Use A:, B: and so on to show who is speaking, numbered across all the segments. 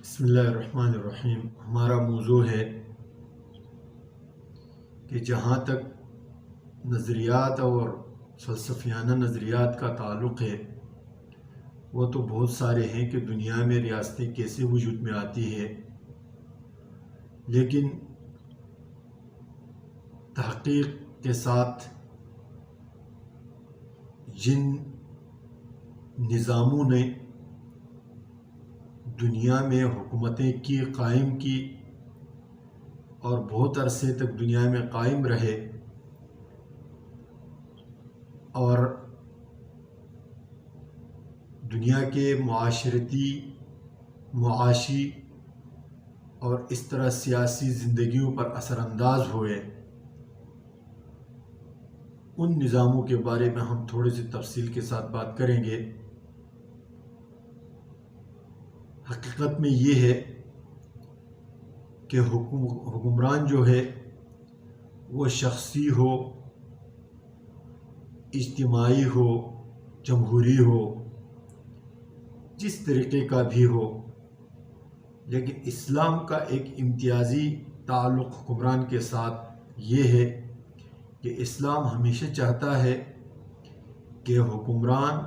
A: بسم اللہ الرحمن الرحیم۔ ہمارا موضوع ہے کہ جہاں تک نظریات اور فلسفیانہ نظریات کا تعلق ہے وہ تو بہت سارے ہیں کہ دنیا میں ریاستیں کیسے وجود میں آتی ہے، لیکن تحقیق کے ساتھ جن نظاموں نے دنیا میں حکومتیں قائم کی اور بہت عرصے تک دنیا میں قائم رہے اور دنیا کے معاشرتی، معاشی اور اس طرح سیاسی زندگیوں پر اثر انداز ہوئے، ان نظاموں کے بارے میں ہم تھوڑی سی تفصیل کے ساتھ بات کریں گے۔ حقیقت میں یہ ہے کہ حکمران جو ہے وہ شخصی ہو، اجتماعی ہو، جمہوری ہو، جس طریقے کا بھی ہو، لیکن اسلام کا ایک امتیازی تعلق حکمران کے ساتھ یہ ہے کہ اسلام ہمیشہ چاہتا ہے کہ حکمران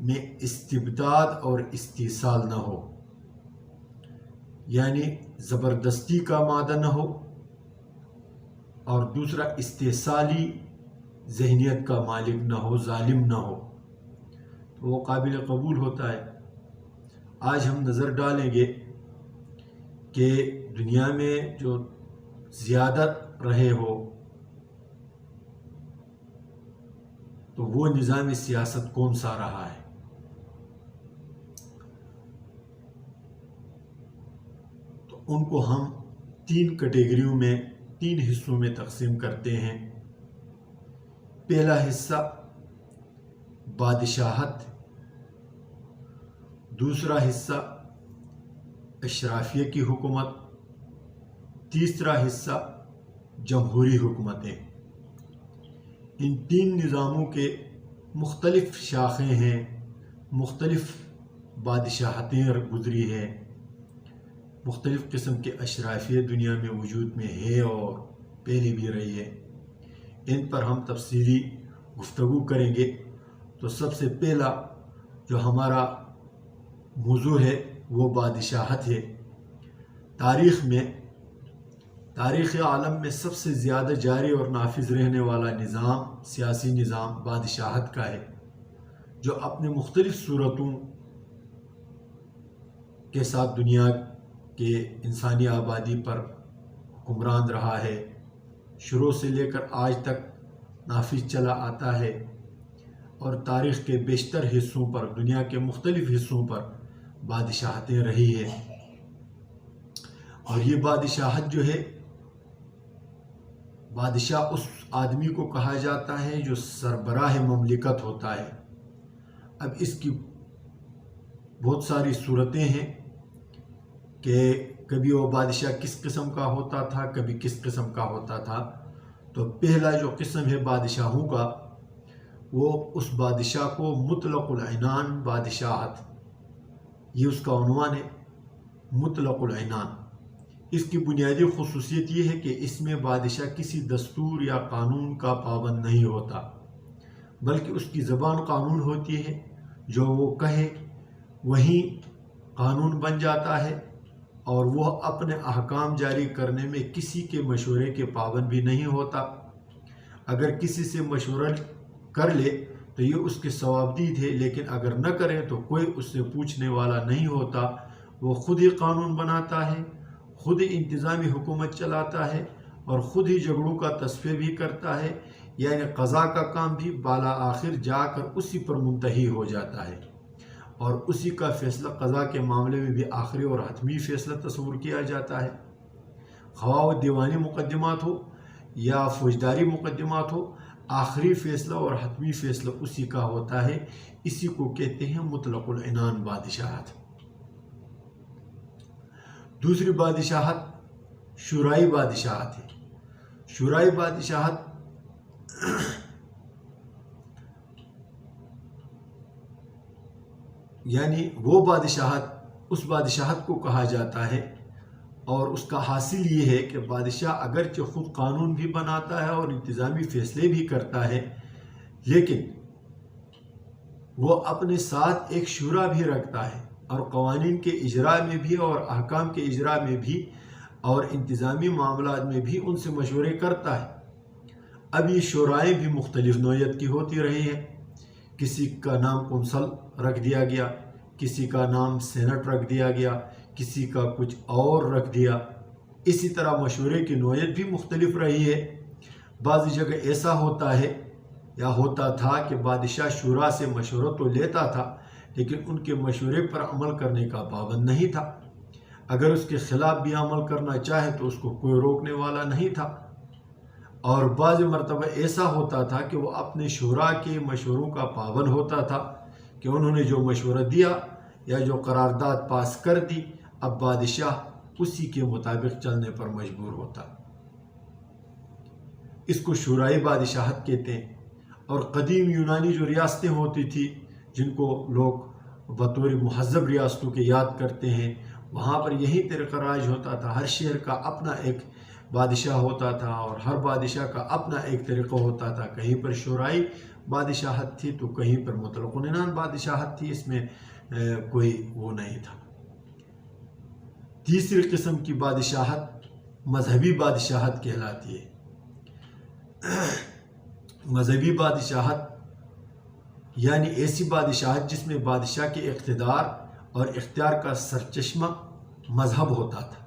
A: میں استبداد اور استحصال نہ ہو، یعنی زبردستی کا مادہ نہ ہو، اور دوسرا استحصالی ذہنیت کا مالک نہ ہو، ظالم نہ ہو، تو وہ قابل قبول ہوتا ہے۔ آج ہم نظر ڈالیں گے کہ دنیا میں جو زیادہ رہے ہو تو وہ نظام سیاست کون سا رہا ہے۔ تو ان کو ہم تین کیٹیگریوں میں، تین حصوں میں تقسیم کرتے ہیں۔ پہلا حصہ بادشاہت، دوسرا حصہ اشرافیہ کی حکومت، تیسرا حصہ جمہوری حکومتیں۔ ان تین نظاموں کے مختلف شاخیں ہیں، مختلف بادشاہتیں گزری ہیں، مختلف قسم کے اشرافیہ دنیا میں وجود میں ہے اور پہلے بھی رہی ہے۔ ان پر ہم تفصیلی گفتگو کریں گے۔ تو سب سے پہلا جو ہمارا موضوع ہے وہ بادشاہت ہے۔ تاریخ عالم میں سب سے زیادہ جاری اور نافذ رہنے والا نظام، سیاسی نظام بادشاہت کا ہے، جو اپنے مختلف صورتوں کے ساتھ دنیا کے انسانی آبادی پر حکمران رہا ہے، شروع سے لے کر آج تک نافذ چلا آتا ہے، اور تاریخ کے بیشتر حصوں پر، دنیا کے مختلف حصوں پر بادشاہتیں رہی ہے۔ اور یہ بادشاہت جو ہے، بادشاہ اس آدمی کو کہا جاتا ہے جو سربراہ مملکت ہوتا ہے۔ اب اس کی بہت ساری صورتیں ہیں کہ کبھی وہ بادشاہ کس قسم کا ہوتا تھا، کبھی کس قسم کا ہوتا تھا۔ تو پہلا جو قسم ہے بادشاہوں کا، وہ اس بادشاہ کو مطلق العنان بادشاہت، یہ اس کا عنوان ہے، مطلق العنان۔ اس کی بنیادی خصوصیت یہ ہے کہ اس میں بادشاہ کسی دستور یا قانون کا پابند نہیں ہوتا، بلکہ اس کی زبان قانون ہوتی ہے، جو وہ کہے وہی قانون بن جاتا ہے، اور وہ اپنے احکام جاری کرنے میں کسی کے مشورے کے پابند بھی نہیں ہوتا۔ اگر کسی سے مشورہ کر لے تو یہ اس کے ثوابدید ہے، لیکن اگر نہ کرے تو کوئی اس سے پوچھنے والا نہیں ہوتا۔ وہ خود ہی قانون بناتا ہے، خود ہی انتظامی حکومت چلاتا ہے، اور خود ہی جھگڑوں کا تصفیہ بھی کرتا ہے، یعنی قضا کا کام بھی بالا آخر جا کر اسی پر منتہی ہو جاتا ہے، اور اسی کا فیصلہ قضا کے معاملے میں بھی آخری اور حتمی فیصلہ تصور کیا جاتا ہے۔ خواہ وہ دیوانی مقدمات ہو یا فوجداری مقدمات ہو، آخری فیصلہ اور حتمی فیصلہ اسی کا ہوتا ہے۔ اسی کو کہتے ہیں مطلق العنان بادشاہت۔ دوسری بادشاہت شورائی بادشاہت ہے۔ شورائی بادشاہت یعنی وہ بادشاہت اس بادشاہت کو کہا جاتا ہے، اور اس کا حاصل یہ ہے کہ بادشاہ اگرچہ خود قانون بھی بناتا ہے اور انتظامی فیصلے بھی کرتا ہے، لیکن وہ اپنے ساتھ ایک شورا بھی رکھتا ہے، اور قوانین کے اجراء میں بھی اور احکام کے اجراء میں بھی اور انتظامی معاملات میں بھی ان سے مشورے کرتا ہے۔ اب یہ شورائیں بھی مختلف نوعیت کی ہوتی رہی ہیں، کسی کا نام کونسل رکھ دیا گیا، کسی کا نام سینٹ رکھ دیا گیا، کسی کا کچھ اور رکھ دیا۔ اسی طرح مشورے کی نوعیت بھی مختلف رہی ہے۔ بعض جگہ ایسا ہوتا ہے یا ہوتا تھا کہ بادشاہ شورا سے مشورہ تو لیتا تھا، لیکن ان کے مشورے پر عمل کرنے کا پابند نہیں تھا۔ اگر اس کے خلاف بھی عمل کرنا چاہے تو اس کو کوئی روکنے والا نہیں تھا۔ اور بعض مرتبہ ایسا ہوتا تھا کہ وہ اپنے شورا کے مشوروں کا پابند ہوتا تھا کہ انہوں نے جو مشورہ دیا یا جو قرارداد پاس کر دی، اب بادشاہ اسی کے مطابق چلنے پر مجبور ہوتا۔ اس کو شورائی بادشاہت کہتے ہیں۔ اور قدیم یونانی جو ریاستیں ہوتی تھی، جن کو لوگ بطور مہذب ریاستوں کے یاد کرتے ہیں، وہاں پر یہی طریقہ رائج ہوتا تھا۔ ہر شہر کا اپنا ایک بادشاہ ہوتا تھا اور ہر بادشاہ کا اپنا ایک طریقہ ہوتا تھا۔ کہیں پر شورائی بادشاہت تھی تو کہیں پر مطلق العنان بادشاہت تھی، اس میں کوئی وہ نہیں تھا۔ تیسری قسم کی بادشاہت مذہبی بادشاہت کہلاتی ہے۔ مذہبی بادشاہت یعنی ایسی بادشاہت جس میں بادشاہ کے اقتدار اور اختیار کا سرچشمہ مذہب ہوتا تھا،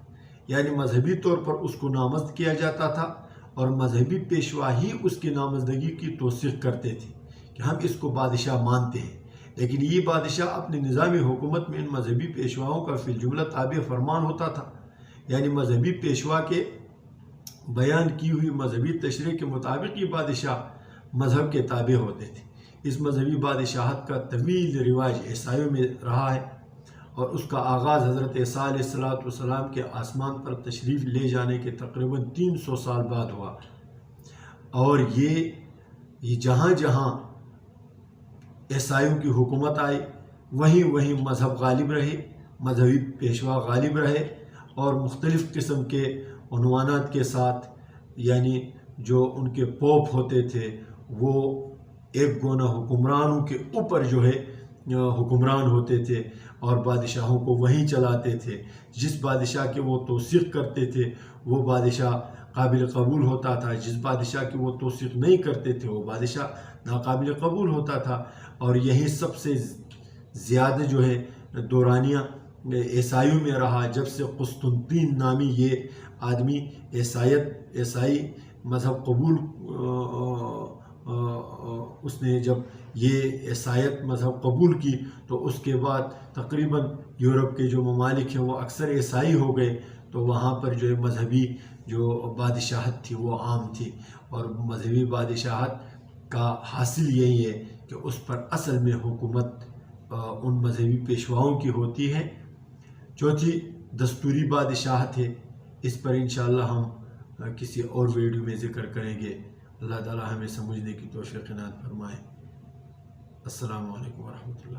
A: یعنی مذہبی طور پر اس کو نامزد کیا جاتا تھا اور مذہبی پیشوا ہی اس کی نامزدگی کی توثیق کرتے تھے کہ ہم اس کو بادشاہ مانتے ہیں۔ لیکن یہ بادشاہ اپنی نظامی حکومت میں ان مذہبی پیشواؤں کا فی الجملہ تابع فرمان ہوتا تھا، یعنی مذہبی پیشوا کے بیان کی ہوئی مذہبی تشریح کے مطابق یہ بادشاہ مذہب کے تابع ہوتے تھے۔ اس مذہبی بادشاہت کا طویل رواج عیسائیوں میں رہا ہے، اور اس کا آغاز حضرت عیسیٰ علیہ السلام کے آسمان پر تشریف لے جانے کے تقریباً 300 سال بعد ہوا۔ اور یہ جہاں جہاں عیسائیوں کی حکومت آئی، وہیں مذہب غالب رہے، مذہبی پیشوا غالب رہے، اور مختلف قسم کے عنوانات کے ساتھ، یعنی جو ان کے پوپ ہوتے تھے وہ ایک گونا حکمرانوں کے اوپر جو ہے حکمران ہوتے تھے اور بادشاہوں کو وہیں چلاتے تھے۔ جس بادشاہ کے وہ توثیق کرتے تھے وہ بادشاہ قابل قبول ہوتا تھا، جس بادشاہ کی وہ توثیق نہیں کرتے تھے وہ بادشاہ ناقابل قبول ہوتا تھا۔ اور یہی سب سے زیادہ جو ہے دورانیہ عیسائیوں میں رہا، جب سے قسطنطین نامی یہ آدمی عیسائی مذہب قبول اس نے جب یہ عیسائیت مذہب قبول کی تو اس کے بعد تقریباً یورپ کے جو ممالک ہیں وہ اکثر عیسائی ہو گئے، تو وہاں پر جو ہے مذہبی جو بادشاہت تھی وہ عام تھی۔ اور مذہبی بادشاہت کا حاصل یہی ہے کہ اس پر اصل میں حکومت ان مذہبی پیشواؤں کی ہوتی ہے۔ چوتھی دستوری بادشاہت ہے، اس پر انشاءاللہ ہم کسی اور ویڈیو میں ذکر کریں گے۔ اللہ تعالی ہمیں سمجھنے کی توفیق عنایت فرمائے۔ السلام علیکم ورحمۃ اللہ۔